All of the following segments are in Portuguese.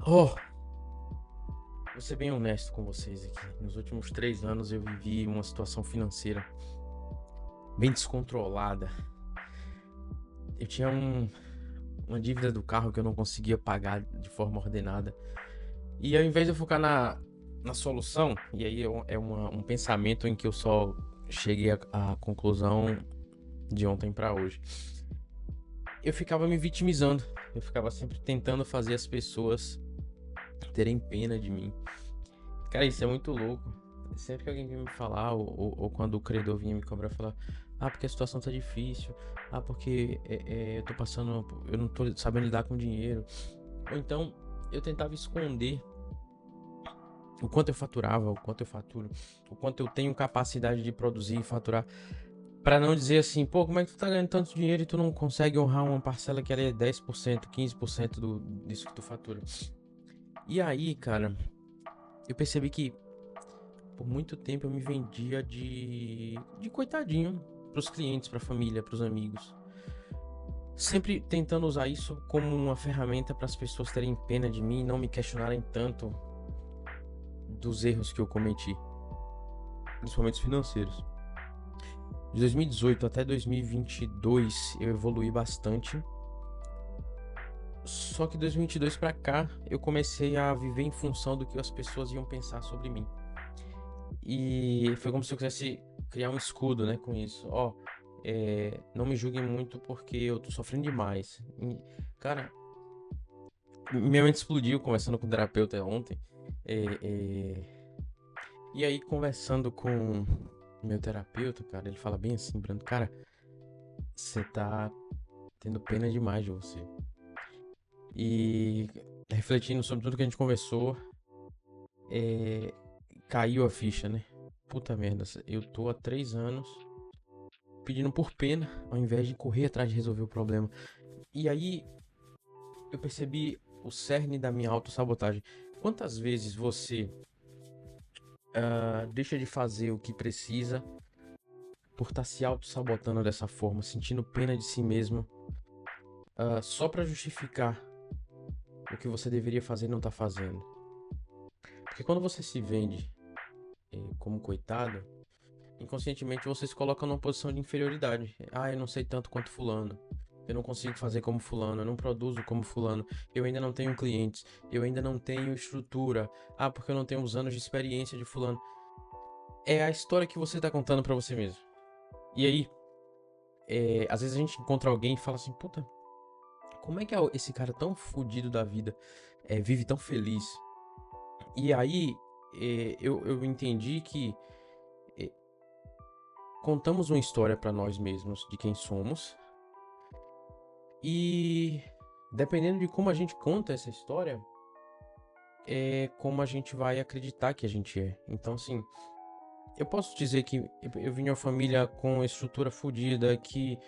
Oh, vou ser bem honesto com vocês aqui. Nos últimos 3 anos eu vivi uma situação financeira bem descontrolada. Eu tinha uma dívida do carro que eu não conseguia pagar de forma ordenada. E ao invés de eu focar na solução, e aí um pensamento em que eu só cheguei à conclusão de ontem pra hoje. Eu ficava me vitimizando. Eu ficava sempre tentando fazer as pessoas terem pena de mim. Cara, isso é muito louco. Sempre que alguém vinha me falar, ou quando o credor vinha me cobrar, falar: ah, porque a situação tá difícil. Ah, porque eu tô passando. Eu não tô sabendo lidar com dinheiro. Ou então, eu tentava esconder o quanto eu faturava, o quanto eu faturo, o quanto eu tenho capacidade de produzir e faturar. Pra não dizer assim: pô, como é que tu tá ganhando tanto dinheiro e tu não consegue honrar uma parcela que ela é 10%, 15% disso que tu fatura? E aí, cara, eu percebi que por muito tempo eu me vendia de coitadinho pros clientes, pra família, pros amigos. Sempre tentando usar isso como uma ferramenta para as pessoas terem pena de mim e não me questionarem tanto dos erros que eu cometi, principalmente os financeiros. De 2018 até 2022 eu evolui bastante. Só que 2022 pra cá eu comecei a viver em função do que as pessoas iam pensar sobre mim. E foi como se eu quisesse criar um escudo, né, com isso. Ó, não me julguem muito porque eu tô sofrendo demais. Cara, minha mente explodiu conversando com o terapeuta ontem. É, é, E aí, conversando com meu terapeuta, cara, ele fala bem assim, Brando, cara, você tá tendo pena demais de você. E refletindo sobre tudo que a gente conversou, é, caiu a ficha, né? Puta merda, eu tô há 3 anos pedindo por pena, ao invés de correr atrás de resolver o problema. E aí eu percebi o cerne da minha autossabotagem. Quantas vezes você deixa de fazer o que precisa por estar se auto-sabotando dessa forma, sentindo pena de si mesmo, só pra justificar o que você deveria fazer e não tá fazendo? Porque quando você se vende como coitado, inconscientemente você se coloca numa posição de inferioridade. Ah, eu não sei tanto quanto fulano. Eu não consigo fazer como fulano, eu não produzo como fulano, eu ainda não tenho clientes, eu ainda não tenho estrutura. Ah, porque eu não tenho os anos de experiência de fulano. É a história que você tá contando pra você mesmo. E aí, às vezes a gente encontra alguém e fala assim: puta, como é que esse cara tão fudido da vida vive tão feliz? E aí, eu entendi que é, contamos uma história pra nós mesmos de quem somos. E dependendo de como a gente conta essa história, é como a gente vai acreditar que a gente é. Então, assim, eu posso dizer que eu vim de uma família com estrutura fodida, que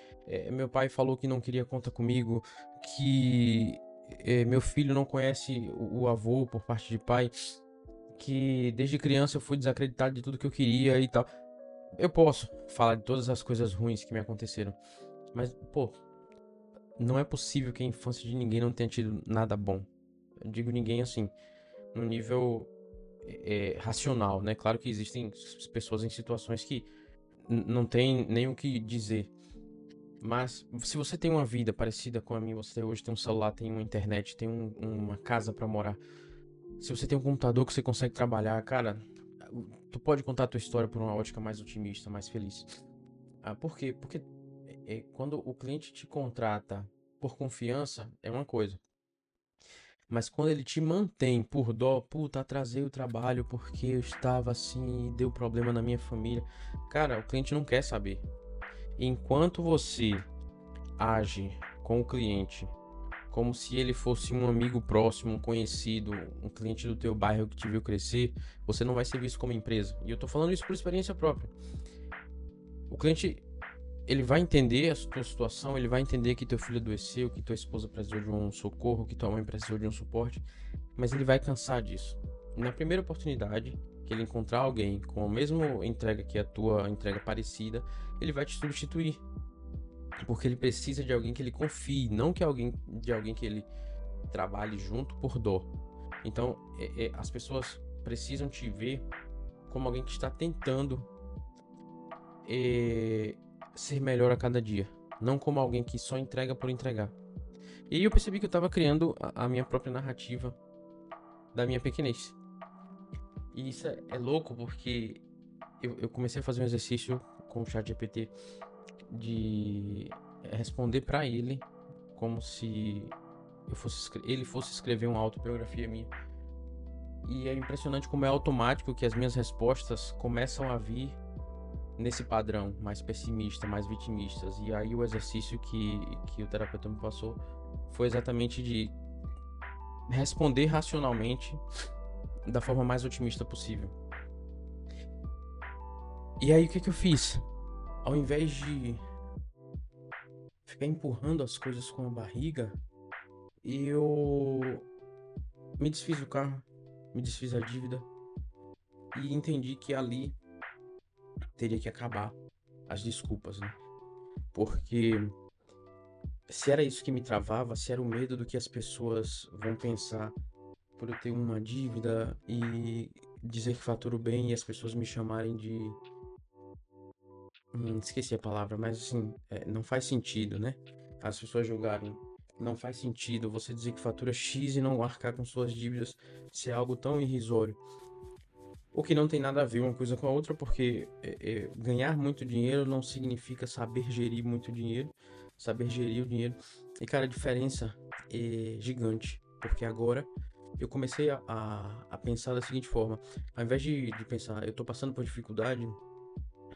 meu pai falou que não queria conta comigo, que meu filho não conhece o avô por parte de pai, que desde criança eu fui desacreditado de tudo que eu queria e tal. Eu posso falar de todas as coisas ruins que me aconteceram, mas, pô, não é possível que a infância de ninguém não tenha tido nada bom. Eu digo ninguém assim, no nível racional, né? Claro que existem pessoas em situações que não tem nem o que dizer. Mas se você tem uma vida parecida com a minha, você hoje tem um celular, tem uma internet, tem uma casa pra morar. Se você tem um computador que você consegue trabalhar, cara, tu pode contar a tua história por uma ótica mais otimista, mais feliz. Ah, por quê? Porque quando o cliente te contrata por confiança, é uma coisa. Mas quando ele te mantém por dó, puta, atrasei o trabalho porque eu estava assim e deu problema na minha família. Cara, o cliente não quer saber. Enquanto você age com o cliente como se ele fosse um amigo próximo, um conhecido, um cliente do teu bairro que te viu crescer, você não vai ser visto como empresa. E eu tô falando isso por experiência própria. O cliente, ele vai entender a tua situação, ele vai entender que teu filho adoeceu, que tua esposa precisou de um socorro, que tua mãe precisou de um suporte, mas ele vai cansar disso. E na primeira oportunidade que ele encontrar alguém com a mesma entrega que a tua entrega parecida, ele vai te substituir. Porque ele precisa de alguém que ele confie, não que alguém de alguém que ele trabalhe junto por dó. Então, as pessoas precisam te ver como alguém que está tentando ser melhor a cada dia, não como alguém que só entrega por entregar. E aí eu percebi que eu estava criando a minha própria narrativa da minha pequenez. E isso é louco porque eu comecei a fazer um exercício com o ChatGPT de responder para ele como se ele fosse escrever uma autobiografia minha. E é impressionante como é automático que as minhas respostas começam a vir nesse padrão mais pessimista, mais vitimistas. E aí o exercício que o terapeuta me passou foi exatamente de responder racionalmente da forma mais otimista possível. E aí o que eu fiz? Ao invés de ficar empurrando as coisas com a barriga, eu me desfiz do carro, me desfiz da dívida e entendi que ali teria que acabar as desculpas, né? Porque se era isso que me travava, se era o medo do que as pessoas vão pensar por eu ter uma dívida e dizer que faturo bem e as pessoas me chamarem de... esqueci a palavra, mas assim, não faz sentido, né? As pessoas julgarem. Não faz sentido você dizer que fatura X e não arcar com suas dívidas se é algo tão irrisório. O que não tem nada a ver uma coisa com a outra, porque ganhar muito dinheiro não significa saber gerir muito dinheiro, saber gerir o dinheiro. E cara, a diferença é gigante, porque agora eu comecei a pensar da seguinte forma: ao invés de pensar, eu tô passando por dificuldade,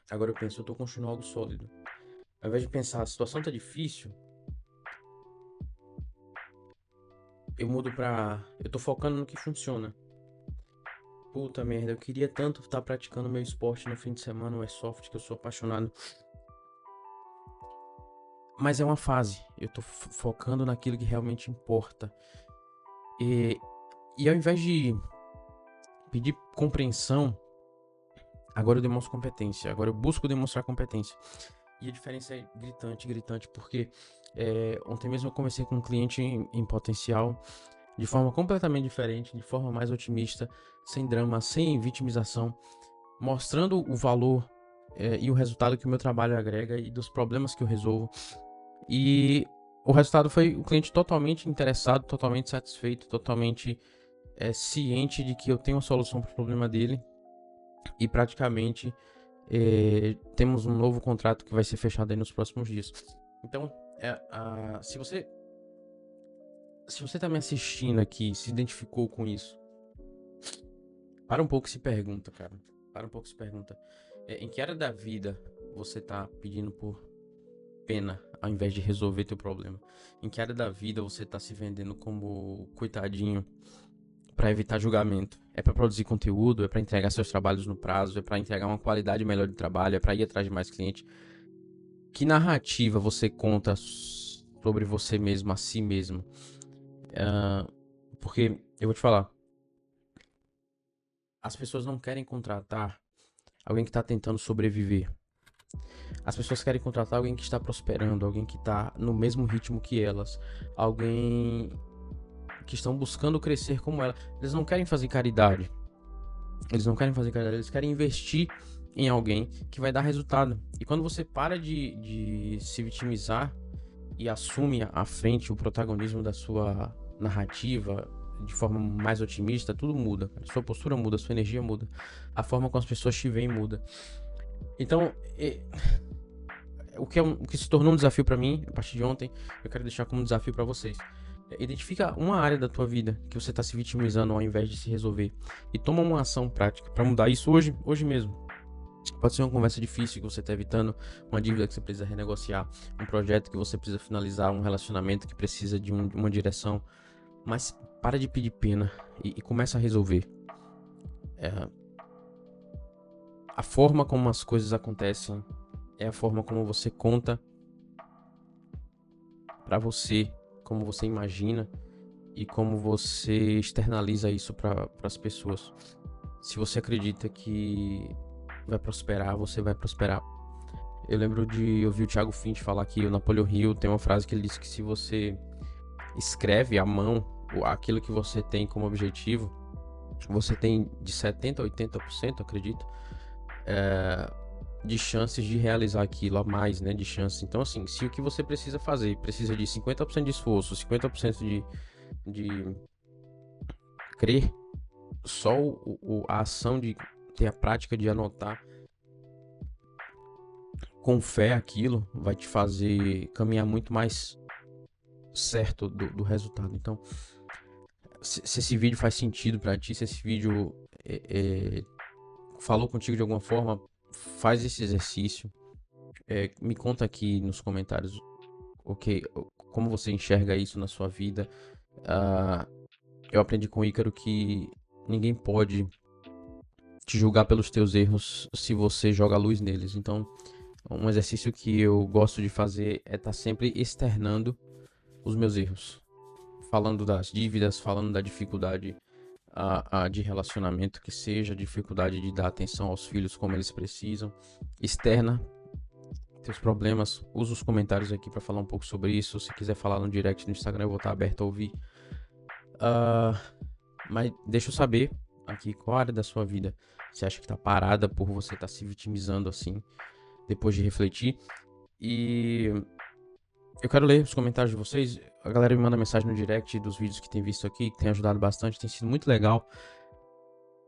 agora eu penso, eu tô construindo algo sólido. Ao invés de pensar, a situação tá difícil, eu mudo pra, eu tô focando no que funciona. Puta merda, eu queria tanto estar praticando meu esporte no fim de semana, o Airsoft, que eu sou apaixonado. Mas é uma fase, eu tô focando naquilo que realmente importa. E ao invés de pedir compreensão, agora eu demonstro competência, agora eu busco demonstrar competência. E a diferença é gritante, porque ontem mesmo eu conversei com um cliente em potencial, de forma completamente diferente, de forma mais otimista, sem drama, sem vitimização, mostrando o valor e o resultado que o meu trabalho agrega e dos problemas que eu resolvo. E o resultado foi o cliente totalmente interessado, totalmente satisfeito, totalmente ciente de que eu tenho a solução para o problema dele. E praticamente temos um novo contrato que vai ser fechado aí nos próximos dias. Então, se você está me assistindo aqui, se identificou com isso, para um pouco e se pergunta, cara. Para um pouco e se pergunta. Em que área da vida você tá pedindo por pena ao invés de resolver teu problema? Em que área da vida você tá se vendendo como coitadinho para evitar julgamento? É para produzir conteúdo? É para entregar seus trabalhos no prazo? É para entregar uma qualidade melhor de trabalho? É para ir atrás de mais clientes? Que narrativa você conta sobre você mesmo, a si mesmo? Porque eu vou te falar, as pessoas não querem contratar alguém que está tentando sobreviver. As pessoas querem contratar alguém que está prosperando, alguém que está no mesmo ritmo que elas, alguém que estão buscando crescer como ela. Eles não querem fazer caridade. Eles querem investir em alguém que vai dar resultado. E quando você para de se vitimizar e assume à frente o protagonismo da sua narrativa de forma mais otimista, tudo muda. Sua postura muda, sua energia muda, a forma como as pessoas te veem muda. Então, o que se tornou um desafio para mim a partir de ontem, eu quero deixar como desafio para vocês. Identifica uma área da tua vida que você está se vitimizando ao invés de se resolver e toma uma ação prática para mudar isso hoje mesmo. Pode ser uma conversa difícil que você está evitando, uma dívida que você precisa renegociar, um projeto que você precisa finalizar, um relacionamento que precisa de uma direção. Mas para de pedir pena e começa a resolver. A forma como as coisas acontecem é a forma como você conta para você, como você imagina e como você externaliza isso para as pessoas. Se você acredita que vai prosperar, você vai prosperar. Eu lembro de ouvir o Thiago Finch falar que o Napoleon Hill tem uma frase que ele disse que se você escreve à mão aquilo que você tem como objetivo, você tem de 70% a 80%, acredito, de chances de realizar aquilo a mais, né? De chances. Então, assim, se o que você precisa fazer precisa de 50% de esforço, 50% de crer, só a ação de ter a prática de anotar com fé aquilo vai te fazer caminhar muito mais certo do resultado. Então, se esse vídeo faz sentido pra ti, se esse vídeo falou contigo de alguma forma, faz esse exercício. Me conta aqui nos comentários como você enxerga isso na sua vida. Eu aprendi com o Ícaro que ninguém pode te julgar pelos teus erros se você joga luz neles. Então, um exercício que eu gosto de fazer é estar sempre externando os meus erros. Falando das dívidas, falando da dificuldade de relacionamento que seja, dificuldade de dar atenção aos filhos como eles precisam. Externa teus problemas, usa os comentários aqui para falar um pouco sobre isso. Se quiser falar no direct no Instagram, eu vou estar aberto a ouvir. Mas deixa eu saber aqui qual área da sua vida você acha que tá parada por você estar se vitimizando assim, depois de refletir. E eu quero ler os comentários de vocês. A galera me manda mensagem no direct dos vídeos que tem visto aqui, que tem ajudado bastante, tem sido muito legal.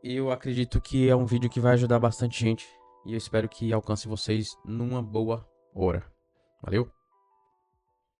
E eu acredito que é um vídeo que vai ajudar bastante gente. E eu espero que alcance vocês numa boa hora. Valeu?